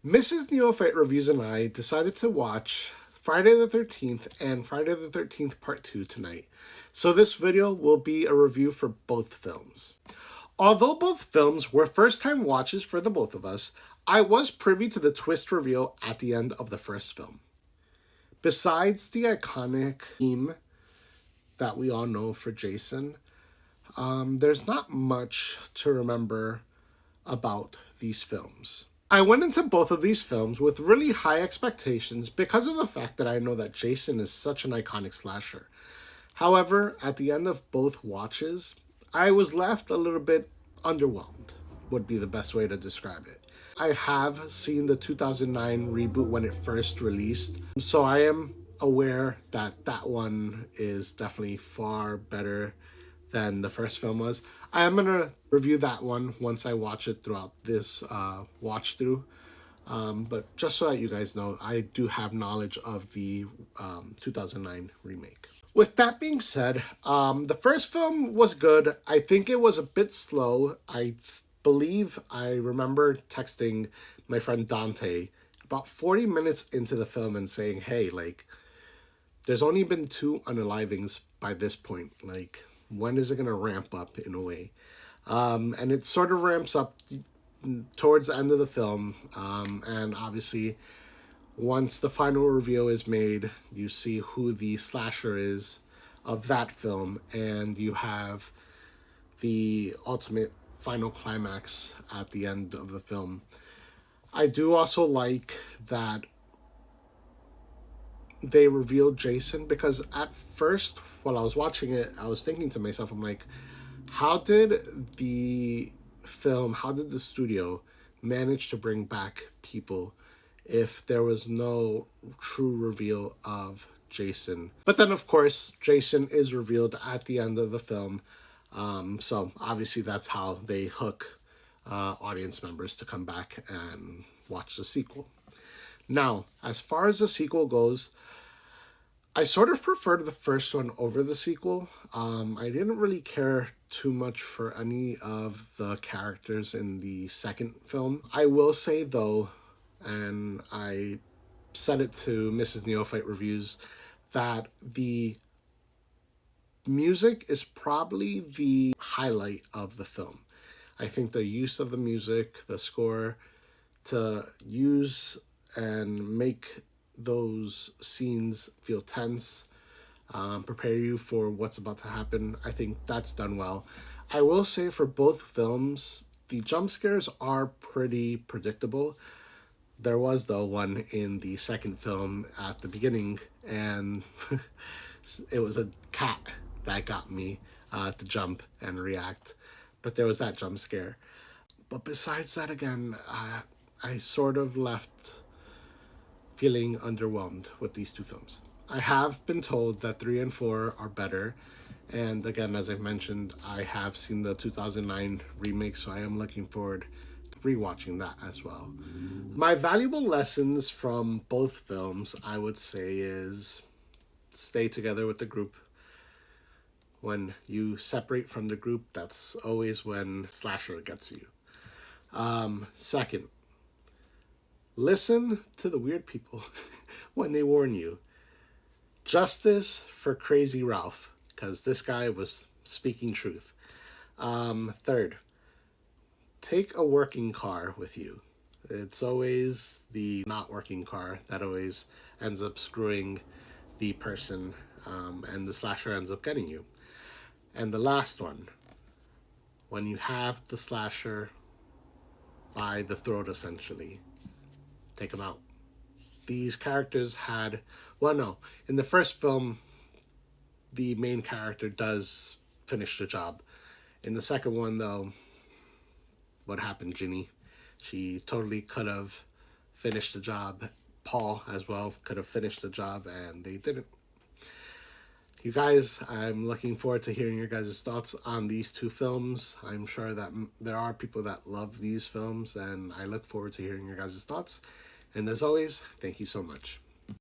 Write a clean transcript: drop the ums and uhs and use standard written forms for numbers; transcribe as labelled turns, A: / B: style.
A: Mrs. Neophyte Reviews and I decided to watch Friday the 13th and Friday the 13th Part 2 tonight. So this video will be a review for both films. Although both films were first-time watches for the both of us, I was privy to the twist reveal at the end of the first film. Besides the iconic theme that we all know for Jason, there's not much to remember about these films. I went into both of these films with really high expectations because of the fact that I know that Jason is such an iconic slasher. However, at the end of both watches, I was left a little bit underwhelmed, would be the best way to describe it. I have seen the 2009 reboot when it first released, so I am aware that that one is definitely far better than the first film was. I am going to review that one once I watch it throughout this watch through. But just so that you guys know, I do have knowledge of the 2009 remake. With that being said, the first film was good. I think it was a bit slow. I believe I remember texting my friend Dante about 40 minutes into the film and saying, hey, like, there's only been 2 unalivings by this point. Like, when is it going to ramp up in a way? And it sort of ramps up towards the end of the film. And obviously, once the final reveal is made, you see who the slasher is of that film. And you have the ultimate final climax at the end of the film. I do also like that they revealed Jason, because at first, while I was watching it, I was thinking to myself, I'm like, how did the studio manage to bring back people if there was no true reveal of Jason? But then, of course, Jason is revealed at the end of the film. So obviously that's how they hook audience members to come back and watch the sequel. Now, as far as the sequel goes, I sort of preferred the first one over the sequel. I didn't really care too much for any of the characters in the second film. I will say, though, and I said it to Mrs. Neophyte Reviews, that the music is probably the highlight of the film. I think the use of the music, the score, to use and make those scenes feel tense, prepare you for what's about to happen, I think that's done well. I will say for both films, the jump scares are pretty predictable. There was, though, one in the second film at the beginning, and it was a cat that got me to jump and react. But there was that jump scare. But besides that, again, I sort of left feeling underwhelmed with these 2 films. I have been told that 3 and 4 are better. And again, as I mentioned, I have seen the 2009 remake, so I am looking forward to rewatching that as well. My valuable lessons from both films, I would say, is stay together with the group. When you separate from the group, that's always when slasher gets you. Second, listen to the weird people when they warn you. Justice for Crazy Ralph, because this guy was speaking truth. Third, take a working car with you. It's always the not working car that always ends up screwing the person, and the slasher ends up getting you. And the last one, when you have the slasher by the throat, essentially, take them out. These characters had, well, no, in the first film, the main character does finish the job. In the second one, though, what happened, Ginny? She totally could have finished the job. Paul, as well, could have finished the job, and they didn't. You guys, I'm looking forward to hearing your guys' thoughts on these 2 films. I'm sure that there are people that love these films, and I look forward to hearing your guys' thoughts. And as always, thank you so much.